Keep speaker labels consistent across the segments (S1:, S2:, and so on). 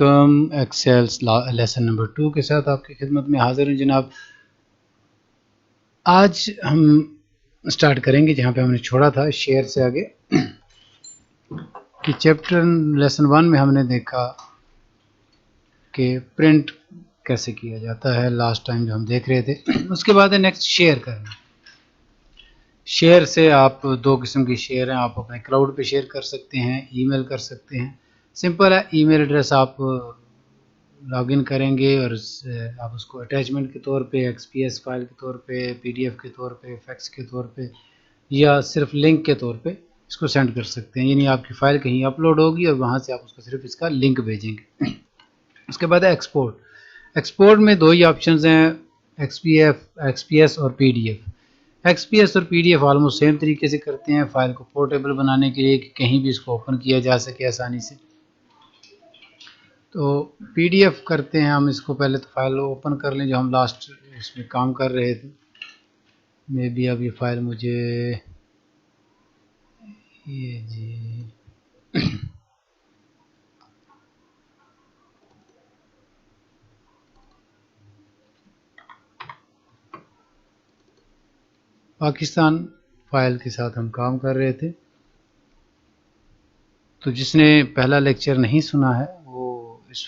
S1: Welcome Excel lesson number 2 के साथ आपकी खिदमत में हाजिर हूँ जनाब। आज हम स्टार्ट करेंगे जहाँ पे हमने छोड़ा था, शेयर से आगे कि चैप्टर लेसन 1 में हमने देखा कि प्रिंट कैसे किया जाता है, लास्ट टाइम जो हम देख रहे थे। उसके बाद है नेक्स्ट शेयर करना। शेयर से आप दो किस्म की शेयर हैं, आप अपने क्लाउड पे शेयर कर सकते हैं, ईमेल कर सकते हैं। सिंपल है, ईमेल एड्रेस आप लॉगिन करेंगे और आप उसको अटैचमेंट के तौर पे, एक्सपीएस फाइल के तौर पे, पीडीएफ के तौर पे, फैक्स के तौर पे या सिर्फ लिंक के तौर पे इसको सेंड कर सकते हैं। यानी आपकी फ़ाइल कहीं अपलोड होगी और वहाँ से आप उसको सिर्फ इसका लिंक भेजेंगे। उसके बाद है एक्सपोर्ट। एक्सपोर्ट में दो ही ऑप्शंस हैं, एक्सपीएस और पीडीएफ। एक्सपीएस और पीडीएफ ऑलमोस्ट सेम तरीके से करते हैं, फ़ाइल को पोर्टेबल बनाने के लिए कि कहीं भी इसको ओपन किया जा सके आसानी से। तो पीडीएफ करते हैं हम इसको, पहले तो फाइल ओपन कर लें जो हम लास्ट इसमें काम कर रहे थे। मे बी अब ये फाइल मुझे ये जी पाकिस्तान फाइल के साथ हम काम कर रहे थे। तो जिसने पहला लेक्चर नहीं सुना है वो इस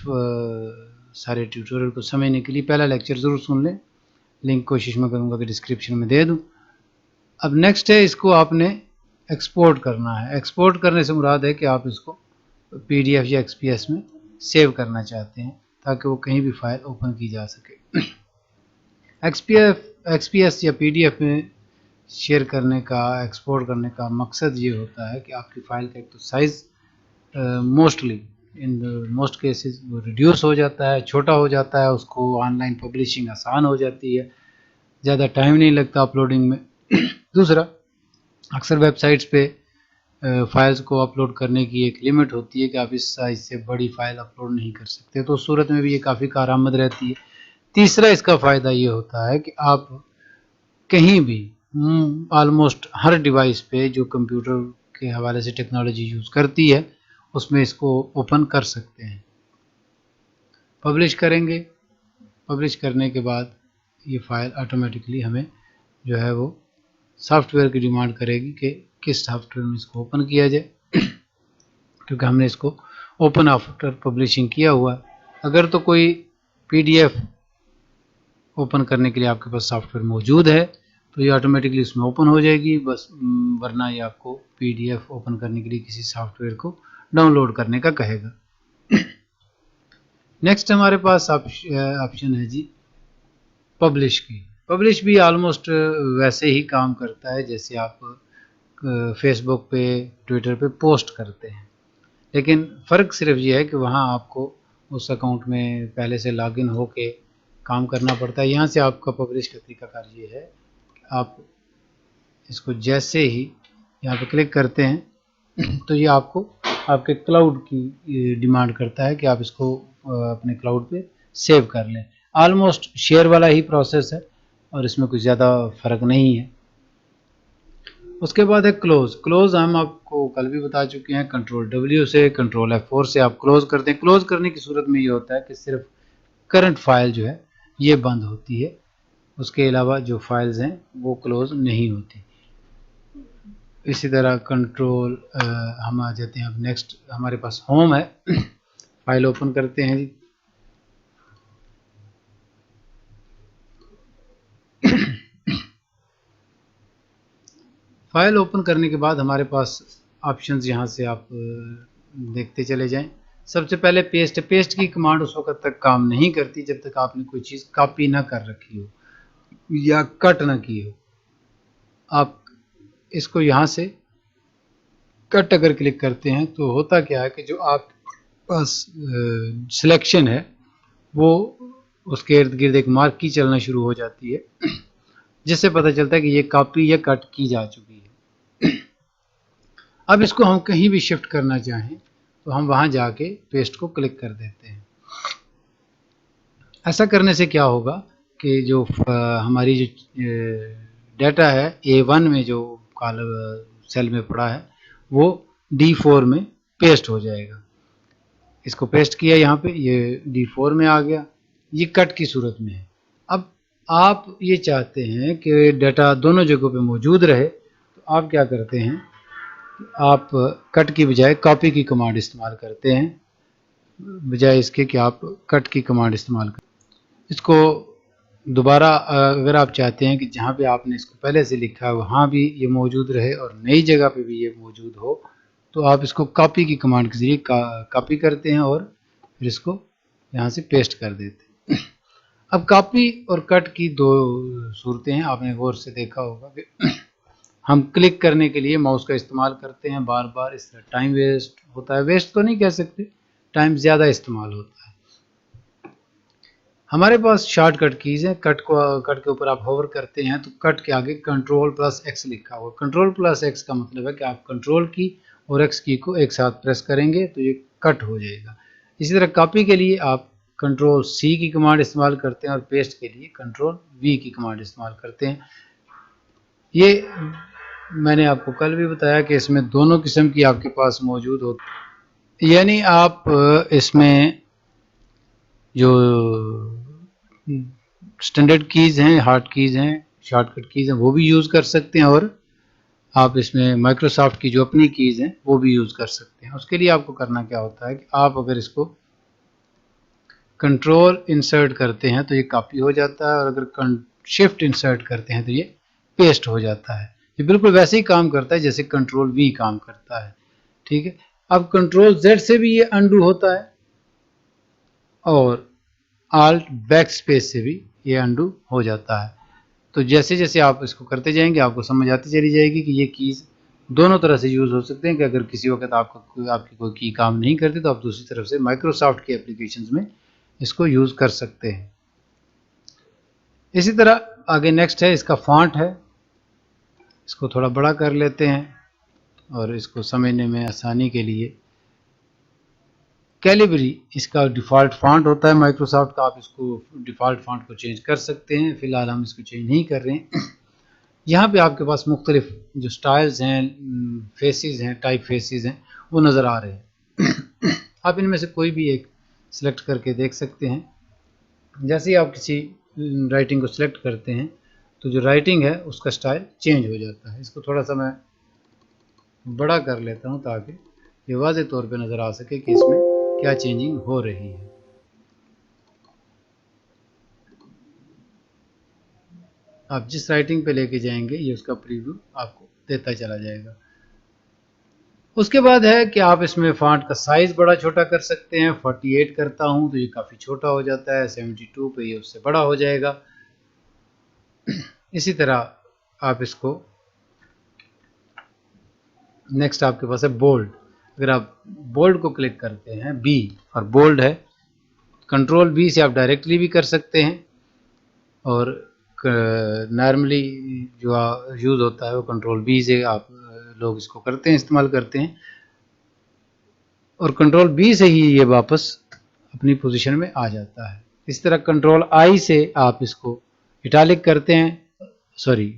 S1: सारे ट्यूटोरियल को समझने के लिए पहला लेक्चर ज़रूर सुन लें। लिंक कोशिश मैं करूँगा कि डिस्क्रिप्शन में दे दूँ। अब नेक्स्ट है, इसको आपने एक्सपोर्ट करना है। एक्सपोर्ट करने से मुराद है कि आप इसको पीडीएफ या एक्सपीएस में सेव करना चाहते हैं ताकि वो कहीं भी फाइल ओपन की जा सके। एक्सपीएस या पीडीएफ में शेयर करने का, एक्सपोर्ट करने का मकसद ये होता है कि आपकी फ़ाइल का एक तो size mostly in most cases वो रिड्यूस हो जाता है, छोटा हो जाता है, उसको ऑनलाइन पब्लिशिंग आसान हो जाती है, ज़्यादा टाइम नहीं लगता अपलोडिंग में। दूसरा, अक्सर वेबसाइट्स पे फाइल्स को अपलोड करने की एक लिमिट होती है कि आप इस साइज़ से बड़ी फ़ाइल अपलोड नहीं कर सकते, तो उस सूरत में भी ये काफ़ी कारआमद रहती है। तीसरा इसका फ़ायदा ये होता है कि आप कहीं भी ऑलमोस्ट हर डिवाइस पे जो कंप्यूटर के हवाले से टेक्नोलॉजी यूज़ करती है उसमें इसको ओपन कर सकते हैं। पब्लिश करेंगे, पब्लिश करने के बाद ये फ़ाइल ऑटोमेटिकली हमें जो है वो सॉफ्टवेयर की डिमांड करेगी कि किस सॉफ्टवेयर में इसको ओपन किया जाए, क्योंकि हमने इसको ओपन आफ्टर पब्लिशिंग किया हुआ। अगर तो कोई पीडीएफ ओपन करने के लिए आपके पास सॉफ्टवेयर मौजूद है तो ये ऑटोमेटिकली उसमें ओपन हो जाएगी बस, वरना ये आपको पीडीएफ ओपन करने के लिए किसी सॉफ्टवेयर को डाउनलोड करने का कहेगा। नेक्स्ट हमारे पास ऑप्शन है जी पब्लिश की। पब्लिश भी ऑलमोस्ट वैसे ही काम करता है जैसे आप फेसबुक पे, ट्विटर पे पोस्ट करते हैं, लेकिन फ़र्क सिर्फ ये है कि वहाँ आपको उस अकाउंट में पहले से लॉगिन होके काम करना पड़ता है। यहाँ से आपका पब्लिश का तरीकाकार ये है, आप इसको जैसे ही यहाँ पे क्लिक करते हैं तो ये आपको आपके क्लाउड की डिमांड करता है कि आप इसको अपने क्लाउड पे सेव कर लें। ऑलमोस्ट शेयर वाला ही प्रोसेस है और इसमें कुछ ज़्यादा फ़र्क नहीं है। उसके बाद है क्लोज़। क्लोज़ हम आपको कल भी बता चुके हैं, कंट्रोल W से, कंट्रोल F4 से आप क्लोज़ करते हैं। क्लोज़ करने की सूरत में ये होता है कि सिर्फ करंट फाइल जो है ये बंद होती है, उसके अलावा जो फाइल्स हैं वो क्लोज़ नहीं होती। इसी तरह कंट्रोल हम आ जाते हैं। अब नेक्स्ट हमारे पास होम है, फाइल ओपन करते हैं जी। फाइल ओपन करने के बाद हमारे पास ऑप्शंस यहाँ से आप देखते चले जाएं। सबसे पहले पेस्ट। पेस्ट की कमांड उस वक्त तक काम नहीं करती जब तक आपने कोई चीज़ कॉपी ना कर रखी हो या कट ना की हो। आप इसको यहाँ से कट अगर क्लिक करते हैं तो होता क्या है कि जो आप पास सिलेक्शन है वो उसके इर्द गिर्द एक मार्क की चलना शुरू हो जाती है, जिससे पता चलता है कि ये कॉपी या कट की जा चुकी है। अब इसको हम कहीं भी शिफ्ट करना चाहें तो हम वहाँ जाके पेस्ट को क्लिक कर देते हैं। ऐसा करने से क्या होगा कि जो हमारी जो डाटा है A1 में जो कॉलम सेल में पड़ा है वो D4 में पेस्ट हो जाएगा। इसको पेस्ट किया यहाँ पे, ये D4 में आ गया, ये कट की सूरत में है। अब आप ये चाहते हैं कि डाटा दोनों जगहों पे मौजूद रहे, तो आप क्या करते हैं, आप कट की बजाय कॉपी की कमांड इस्तेमाल करते हैं, बजाय इसके कि आप कट की कमांड इस्तेमाल करें। इसको दोबारा अगर आप चाहते हैं कि जहाँ पे आपने इसको पहले से लिखा है वहाँ भी ये मौजूद रहे और नई जगह पे भी ये मौजूद हो, तो आप इसको कॉपी की कमांड के जरिए कॉपी करते हैं और फिर इसको यहाँ से पेस्ट कर देते हैं। अब कॉपी और कट की दो सूरतें हैं, आपने गौर से देखा होगा कि हम क्लिक करने के लिए माउस का इस्तेमाल करते हैं बार बार, इस तरह टाइम वेस्ट होता है, वेस्ट तो नहीं कह सकते, टाइम ज़्यादा इस्तेमाल होता है। हमारे पास शॉर्टकट कीज़ हैं, कट के ऊपर आप होवर करते हैं तो कट के आगे Ctrl+X लिखा हुआ। Ctrl+X का मतलब है कि आप कंट्रोल की और X की को एक साथ प्रेस करेंगे तो ये कट हो जाएगा। इसी तरह कॉपी के लिए आप Ctrl+C की कमांड इस्तेमाल करते हैं और पेस्ट के लिए Ctrl+V की कमांड इस्तेमाल करते हैं। ये मैंने आपको कल भी बताया कि इसमें दोनों किस्म की आपके पास मौजूद होती, यानी आप इसमें जो स्टैंडर्ड कीज़ हैं, हार्ड कीज़ हैं, शॉर्टकट कीज़ हैं, वो भी यूज़ कर सकते हैं और आप इसमें माइक्रोसॉफ्ट की जो अपनी कीज़ हैं वो भी यूज़ कर सकते हैं। उसके लिए आपको करना क्या होता है कि आप अगर इसको कंट्रोल इंसर्ट करते हैं तो ये कॉपी हो जाता है और अगर शिफ्ट इंसर्ट करते हैं तो ये पेस्ट हो जाता है। ये बिल्कुल वैसे ही काम करता है जैसे Ctrl+V काम करता है, ठीक है। अब Ctrl+Z से भी ये अंडू होता है और Alt बैकस्पेस से भी ये अंडू हो जाता है। तो जैसे जैसे आप इसको करते जाएंगे आपको समझ आती चली जाएगी कि ये कीज़ दोनों तरह से यूज़ हो सकते हैं, कि अगर किसी वक्त आपकी कोई की काम नहीं करती तो आप दूसरी तरफ से माइक्रोसॉफ्ट की एप्लीकेशंस में इसको यूज़ कर सकते हैं। इसी तरह आगे नेक्स्ट है, इसका फॉन्ट है, इसको थोड़ा बड़ा कर लेते हैं और इसको समझने में आसानी के लिए कैलिबरी इसका डिफ़ॉल्ट फॉन्ट होता है माइक्रोसॉफ्ट का, आप इसको डिफ़ॉल्ट फॉन्ट को चेंज कर सकते हैं, फ़िलहाल हम इसको चेंज नहीं कर रहे हैं। यहाँ पे आपके पास मुख्तलिफ जो स्टाइल्स हैं, फेसेस हैं, टाइप फेसेस हैं, वो नज़र आ रहे हैं। आप इनमें से कोई भी एक सिलेक्ट करके देख सकते हैं। जैसे ही आप किसी राइटिंग को सिलेक्ट करते हैं तो जो राइटिंग है उसका स्टाइल चेंज हो जाता है। इसको थोड़ा सा मैं बड़ा कर लेता हूँ ताकि ये वाज़ेह तौर पे नज़र आ सके कि इसमें क्या चेंजिंग हो रही है। आप जिस राइटिंग पे लेके जाएंगे ये उसका प्रीव्यू आपको देता चला जाएगा। उसके बाद है कि आप इसमें फॉन्ट का साइज़ बड़ा छोटा कर सकते हैं। 48 करता हूँ तो ये काफ़ी छोटा हो जाता है, 72 पे ये उससे बड़ा हो जाएगा। इसी तरह आप इसको नेक्स्ट आपके पास है बोल्ड। अगर आप बोल्ड को क्लिक करते हैं, बी और बोल्ड है, Ctrl+B से आप डायरेक्टली भी कर सकते हैं और नॉर्मली जो यूज़ होता है वो Ctrl+B से आप लोग इसको करते हैं, इस्तेमाल करते हैं और Ctrl+B से ही ये वापस अपनी पोजीशन में आ जाता है। इस तरह Ctrl+I से आप इसको इटालिक करते हैं, सॉरी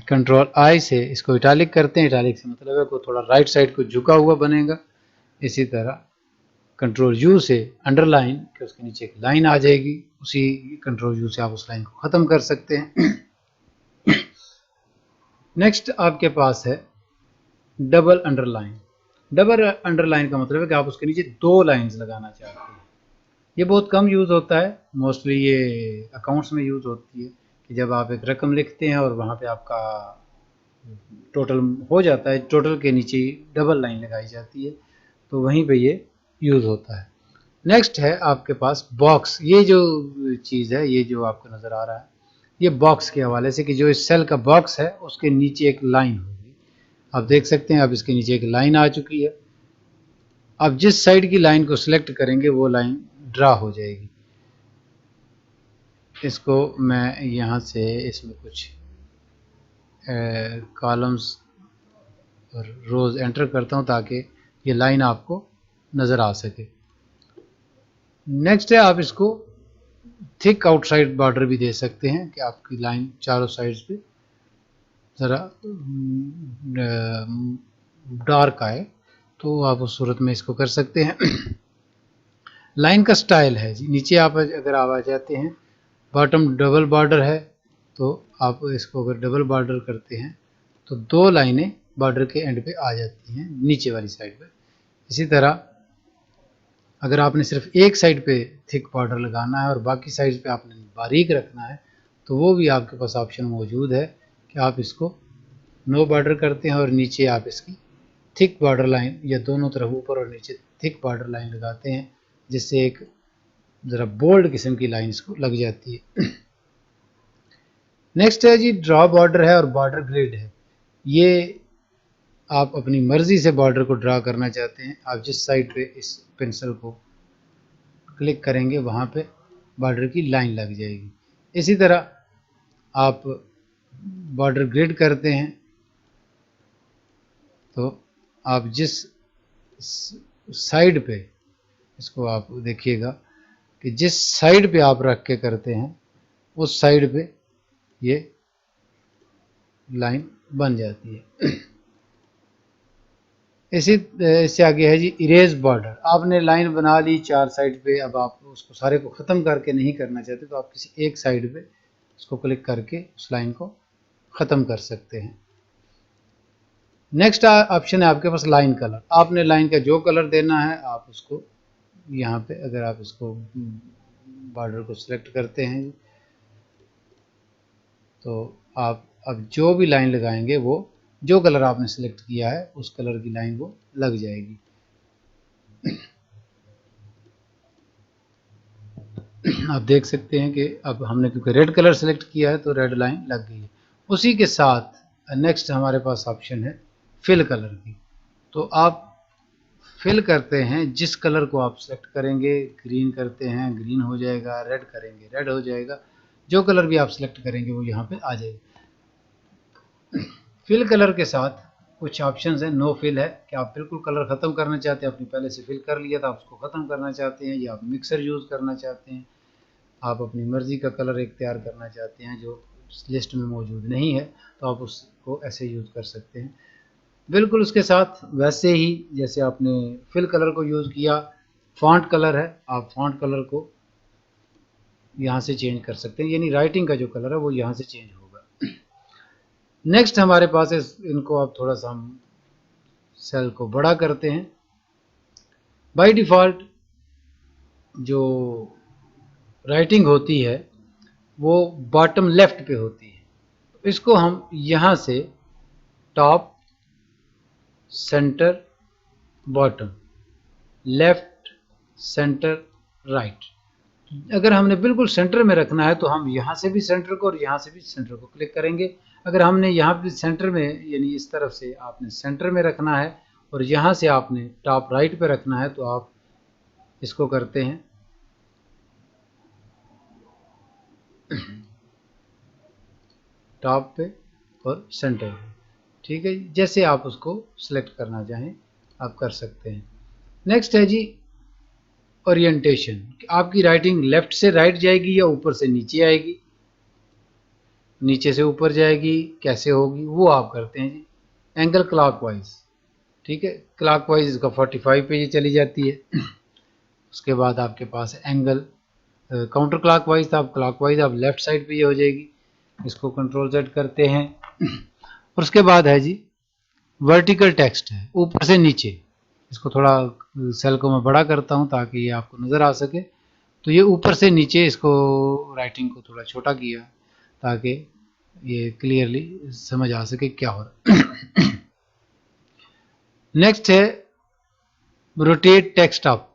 S1: Ctrl+I से इसको इटालिक करते हैं। इटालिक से मतलब है को थोड़ा राइट साइड को झुका हुआ बनेगा। इसी तरह Ctrl+U से अंडरलाइन कि उसके नीचे एक लाइन आ जाएगी, उसी Ctrl+U से आप उस लाइन को ख़त्म कर सकते हैं। नेक्स्ट आपके पास है डबल अंडरलाइन। डबल अंडरलाइन का मतलब है कि आप उसके नीचे दो लाइंस लगाना चाहते हैं। ये बहुत कम यूज़ होता है, मोस्टली ये अकाउंट्स में यूज़ होती है कि जब आप एक रकम लिखते हैं और वहाँ पे आपका टोटल हो जाता है, टोटल के नीचे डबल लाइन लगाई जाती है, तो वहीं पे ये यूज़ होता है। नेक्स्ट है आपके पास बॉक्स। ये जो चीज़ है, ये जो आपको नज़र आ रहा है, ये बॉक्स के हवाले से कि जो इस सेल का बॉक्स है उसके नीचे एक लाइन होगी। आप देख सकते हैं अब इसके नीचे एक लाइन आ चुकी है। आप जिस साइड की लाइन को सिलेक्ट करेंगे वो लाइन ड्रा हो जाएगी। इसको मैं यहाँ से इसमें कुछ कॉलम्स और रोज़ एंटर करता हूँ ताकि ये लाइन आपको नज़र आ सके। नेक्स्ट है आप इसको थिक आउटसाइड बॉर्डर भी दे सकते हैं कि आपकी लाइन चारों साइड्स पे ज़रा डार्क आए, तो आप उस सूरत में इसको कर सकते हैं। लाइन का स्टाइल है जी, नीचे आप अगर आ जाते हैं, बॉटम डबल बॉर्डर है, तो आप इसको अगर डबल बॉर्डर करते हैं तो 2 लाइनें बॉर्डर के एंड पे आ जाती हैं नीचे वाली साइड पे। इसी तरह अगर आपने सिर्फ एक साइड पे थिक बॉर्डर लगाना है और बाकी साइड पे आपने बारीक रखना है, तो वो भी आपके पास ऑप्शन मौजूद है कि आप इसको नो बॉर्डर करते हैं और नीचे आप इसकी थिक बॉर्डर लाइन या दोनों तरफ ऊपर और नीचे थिक बॉर्डर लाइन लगाते हैं, जिससे एक ज़रा बोल्ड किस्म की लाइन इसको लग जाती है। नेक्स्ट है जी ड्रॉ बॉर्डर है और बॉर्डर ग्रिड है। ये आप अपनी मर्जी से बॉर्डर को ड्रा करना चाहते हैं, आप जिस साइड पे इस पेंसिल को क्लिक करेंगे वहाँ पे बॉर्डर की लाइन लग जाएगी। इसी तरह आप बॉर्डर ग्रिड करते हैं तो आप जिस साइड पे, इसको आप देखिएगा कि जिस साइड पे आप रख के करते हैं उस साइड पे ये लाइन बन जाती है। इससे आगे है जी इरेज बॉर्डर। आपने लाइन बना ली 4 साइड पे, अब आप उसको सारे को ख़त्म करके नहीं करना चाहते तो आप किसी एक साइड पे इसको क्लिक करके उस लाइन को ख़त्म कर सकते हैं। नेक्स्ट ऑप्शन है आपके पास लाइन कलर। आपने लाइन का जो कलर देना है आप उसको यहाँ पे, अगर आप इसको बॉर्डर को सिलेक्ट करते हैं तो आप अब जो भी लाइन लगाएंगे वो जो कलर आपने सिलेक्ट किया है उस कलर की लाइन वो लग जाएगी। आप देख सकते हैं कि अब हमने क्योंकि रेड कलर सेलेक्ट किया है तो रेड लाइन लग गई है। उसी के साथ नेक्स्ट हमारे पास ऑप्शन है फिल कलर की। तो आप फिल करते हैं, जिस कलर को आप सेलेक्ट करेंगे, ग्रीन करते हैं ग्रीन हो जाएगा, रेड करेंगे रेड हो जाएगा, जो कलर भी आप सेलेक्ट करेंगे वो यहाँ पे आ जाएगा। फिल कलर के साथ कुछ ऑप्शंस हैं। नो फिल है कि आप बिल्कुल कलर ख़त्म करना चाहते हैं, आपने पहले से फिल कर लिया था, आप उसको ख़त्म करना चाहते हैं, या आप मिक्सर यूज़ करना चाहते हैं, आप अपनी मर्ज़ी का कलर एक तैयार करना चाहते हैं जो लिस्ट में मौजूद नहीं है, तो आप उसको ऐसे यूज़ कर सकते हैं। बिल्कुल उसके साथ वैसे ही जैसे आपने फिल कलर को यूज़ किया, फॉन्ट कलर है, आप फॉन्ट कलर को यहाँ से चेंज कर सकते हैं, यानी राइटिंग का जो कलर है वो यहाँ से चेंज होगा। नेक्स्ट हमारे पास है, इनको आप थोड़ा सा हम सेल को बड़ा करते हैं। बाय डिफ़ॉल्ट जो राइटिंग होती है वो बॉटम लेफ्ट पे होती है, इसको हम यहाँ से top, centre, bottom, left, centre, right, अगर हमने बिल्कुल सेंटर में रखना है तो हम यहाँ से भी सेंटर को और यहाँ से भी सेंटर को क्लिक करेंगे। अगर हमने यहाँ पे सेंटर में, यानी इस तरफ से आपने सेंटर में रखना है और यहाँ से आपने टॉप राइट पे रखना है, तो आप इसको करते हैं टॉप पे और सेंटर पे। ठीक है, जैसे आप उसको सिलेक्ट करना चाहें आप कर सकते हैं। नेक्स्ट है जी ओरिएंटेशन। आपकी राइटिंग लेफ्ट से राइट जाएगी या ऊपर से नीचे आएगी, नीचे से ऊपर जाएगी, कैसे होगी वो आप करते हैं जी। एंगल क्लॉकवाइज, ठीक है, क्लॉकवाइज इसका 45 पे ये चली जाती है। उसके बाद आपके पास एंगल काउंटर क्लॉकवाइज था, अब क्लॉकवाइज आप लेफ्ट साइड पे ये हो जाएगी। इसको कंट्रोल Z करते हैं। और उसके बाद है जी वर्टिकल टेक्स्ट है, ऊपर से नीचे। इसको थोड़ा सेल को मैं बड़ा करता हूँ ताकि ये आपको नज़र आ सके। तो ये ऊपर से नीचे, इसको राइटिंग को थोड़ा छोटा किया ताकि ये क्लियरली समझ आ सके क्या हो रहा है। नेक्स्ट है रोटेट टेक्स्ट अप।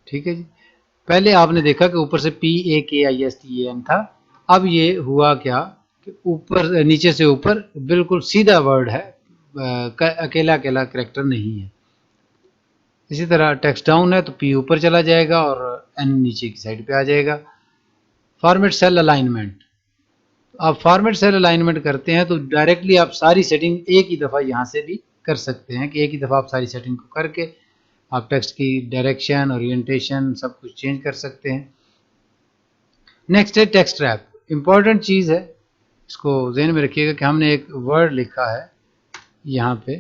S1: ठीक है जी, पहले आपने देखा कि ऊपर से PAKISTAN था, अब ये हुआ क्या कि ऊपर नीचे से ऊपर बिल्कुल सीधा वर्ड है, अकेला अकेला कैरेक्टर नहीं है। इसी तरह टेक्स्ट डाउन है तो P ऊपर चला जाएगा और N नीचे की साइड पे आ जाएगा। फॉर्मेट सेल अलाइनमेंट, आप फॉर्मेट सेल अलाइनमेंट करते हैं तो डायरेक्टली आप सारी सेटिंग एक ही दफ़ा यहाँ से भी कर सकते हैं कि एक ही दफ़ा आप सारी सेटिंग को करके आप टेक्स्ट की डायरेक्शन, ओरिएंटेशन सब कुछ चेंज कर सकते हैं। नेक्स्ट है टेक्स्ट रैप। इम्पॉर्टेंट चीज़ है, इसको ज़हन में रखिएगा कि हमने एक वर्ड लिखा है यहाँ पे,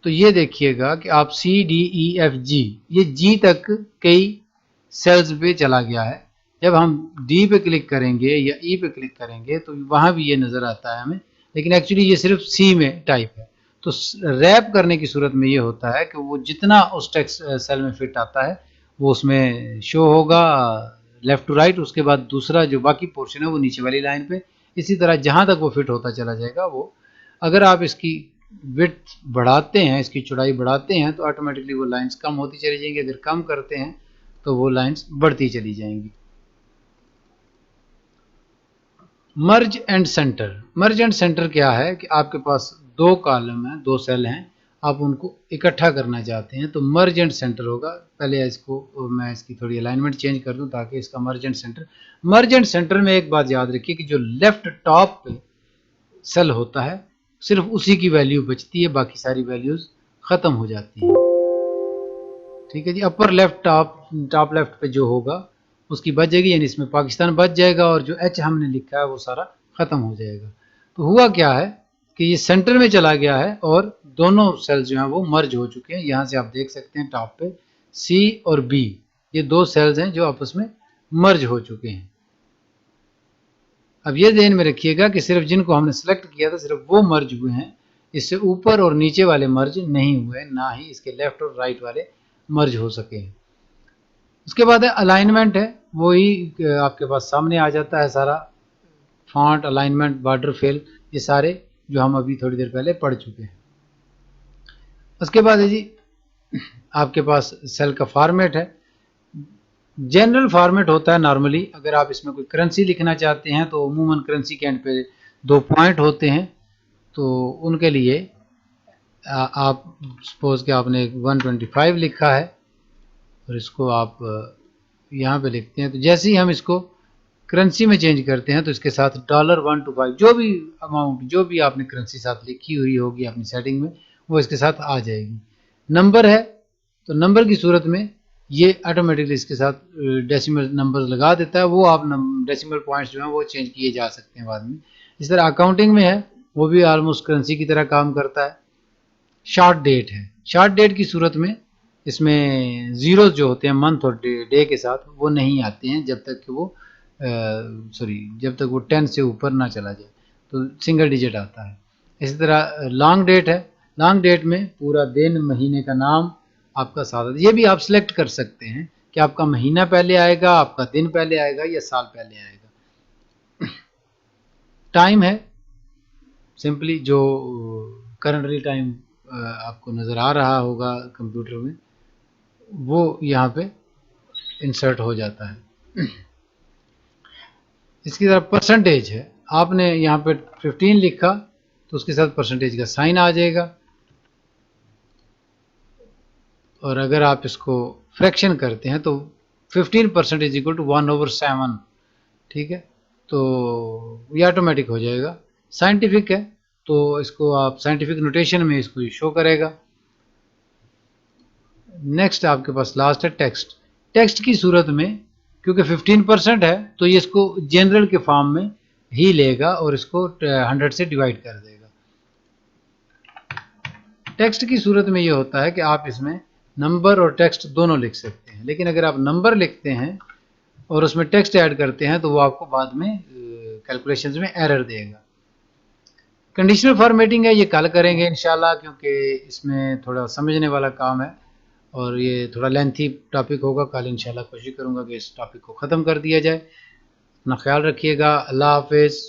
S1: तो ये देखिएगा कि आप C D E F G, ये जी तक कई सेल्स पे चला गया है। जब हम डी पे क्लिक करेंगे या ई पे क्लिक करेंगे तो वहाँ भी ये नज़र आता है हमें, लेकिन एक्चुअली ये सिर्फ सी में टाइप है। तो रैप करने की सूरत में ये होता है कि वो जितना उस टेक्स्ट सेल में फिट आता है वो उसमें शो होगा लेफ़्ट टू राइट, उसके बाद दूसरा जो बाकी पोर्शन है वो नीचे वाली लाइन पे, इसी तरह जहाँ तक वो फिट होता चला जाएगा वो। अगर आप इसकी विड्थ बढ़ाते हैं, इसकी चौड़ाई बढ़ाते हैं तो ऑटोमेटिकली वो लाइंस कम होती चली जाएंगी, अगर कम करते हैं तो वो लाइंस बढ़ती चली जाएंगी। मर्ज and centre, merge and centre क्या है कि आपके पास दो कॉलम है, दो सेल हैं, आप उनको इकट्ठा करना चाहते हैं तो मर्ज एंड सेंटर होगा। पहले इसको मैं इसकी थोड़ी अलाइनमेंट चेंज कर दूं ताकि इसका मर्ज and centre, merge and centre में एक बात याद रखिए कि जो लेफ्ट टॉप पे सेल होता है सिर्फ उसी की वैल्यू बचती है, बाकी सारी वैल्यूज खत्म हो जाती हैं। ठीक है जी, अपर लेफ्ट टॉप लेफ्ट पे जो होगा उसकी बच जाएगी, यानी इसमें पाकिस्तान बच जाएगा और जो एच हमने लिखा है वो सारा खत्म हो जाएगा। तो हुआ क्या है कि ये सेंटर में चला गया है और दोनों सेल्स जो हैं वो मर्ज हो चुके हैं। यहाँ से आप देख सकते हैं टॉप पे सी और बी, ये दो सेल्स हैं जो आपस में मर्ज हो चुके हैं। अब ये ध्यान में रखिएगा कि सिर्फ जिनको हमने सेलेक्ट किया था सिर्फ वो मर्ज हुए हैं, इससे ऊपर और नीचे वाले मर्ज नहीं हुए, ना ही इसके लेफ्ट और राइट वाले मर्ज हो सके हैं। उसके बाद है अलाइनमेंट है, वो ही आपके पास सामने आ जाता है सारा, फॉन्ट, अलाइनमेंट, बॉर्डर फिल, ये सारे जो हम अभी थोड़ी देर पहले पढ़ चुके हैं। उसके बाद है जी आपके पास सेल का फॉर्मेट है। जनरल फॉर्मेट होता है नॉर्मली, अगर आप इसमें कोई करेंसी लिखना चाहते हैं तो अमूमन करेंसी के एंड पे 2 पॉइंट होते हैं, तो उनके लिए आप सपोज कि आपने 125 लिखा है और इसको आप यहाँ पे लिखते हैं, तो जैसे ही हम इसको करेंसी में चेंज करते हैं तो इसके साथ $125 जो भी अमाउंट, जो भी आपने करेंसी साथ लिखी हुई होगी अपनी सेटिंग में, वो इसके साथ आ जाएगी। नंबर है तो नंबर की सूरत में ये ऑटोमेटिकली इसके साथ डेसिमल नंबर लगा देता है, वो आप डेसिमल पॉइंट्स जो हैं वो चेंज किए जा सकते हैं बाद में। इस तरह अकाउंटिंग में है, वो भी ऑलमोस्ट करेंसी की तरह काम करता है। शॉर्ट डेट है, शॉर्ट डेट की सूरत में इसमें जीरोज जो होते हैं मंथ और डे के साथ वो नहीं आते हैं जब तक कि वो जब तक वो 10 से ऊपर ना चला जाए, तो सिंगल डिजिट आता है। इसी तरह लॉन्ग डेट है, लॉन्ग डेट में पूरा दिन, महीने का नाम, आपका साल, ये भी आप सिलेक्ट कर सकते हैं कि आपका महीना पहले आएगा, आपका दिन पहले आएगा या साल पहले आएगा। टाइम है सिंपली जो करंटली टाइम आपको नज़र आ रहा होगा कंप्यूटर में वो यहाँ पे इंसर्ट हो जाता है। इसकी तरफ परसेंटेज है, आपने यहाँ पे 15 लिखा तो उसके साथ परसेंटेज का साइन आ जाएगा, और अगर आप इसको फ्रैक्शन करते हैं तो 15% इज इक्वल टू 1/7, ठीक है, तो ये ऑटोमेटिक हो जाएगा। साइंटिफिक है तो इसको आप साइंटिफिक नोटेशन में इसको शो करेगा। नेक्स्ट आपके पास लास्ट है टेक्स्ट। टेक्स्ट की सूरत में क्योंकि 15% है तो ये इसको जनरल के फॉर्म में ही लेगा और इसको 100 से डिवाइड कर देगा। टेक्स्ट की सूरत में ये होता है कि आप इसमें नंबर और टेक्स्ट दोनों लिख सकते हैं, लेकिन अगर आप नंबर लिखते हैं और उसमें टेक्स्ट ऐड करते हैं तो वो आपको बाद में कैलकुलेशंस में एरर देगा। कंडीशनल फॉर्मेटिंग है, ये कल करेंगे इंशाल्लाह, क्योंकि इसमें थोड़ा समझने वाला काम है और ये थोड़ा लेंथी टॉपिक होगा। कल इंशाल्लाह कोशिश करूँगा कि इस टॉपिक को ख़त्म कर दिया जाए। अपना ख्याल रखिएगा, अल्लाह हाफिज़।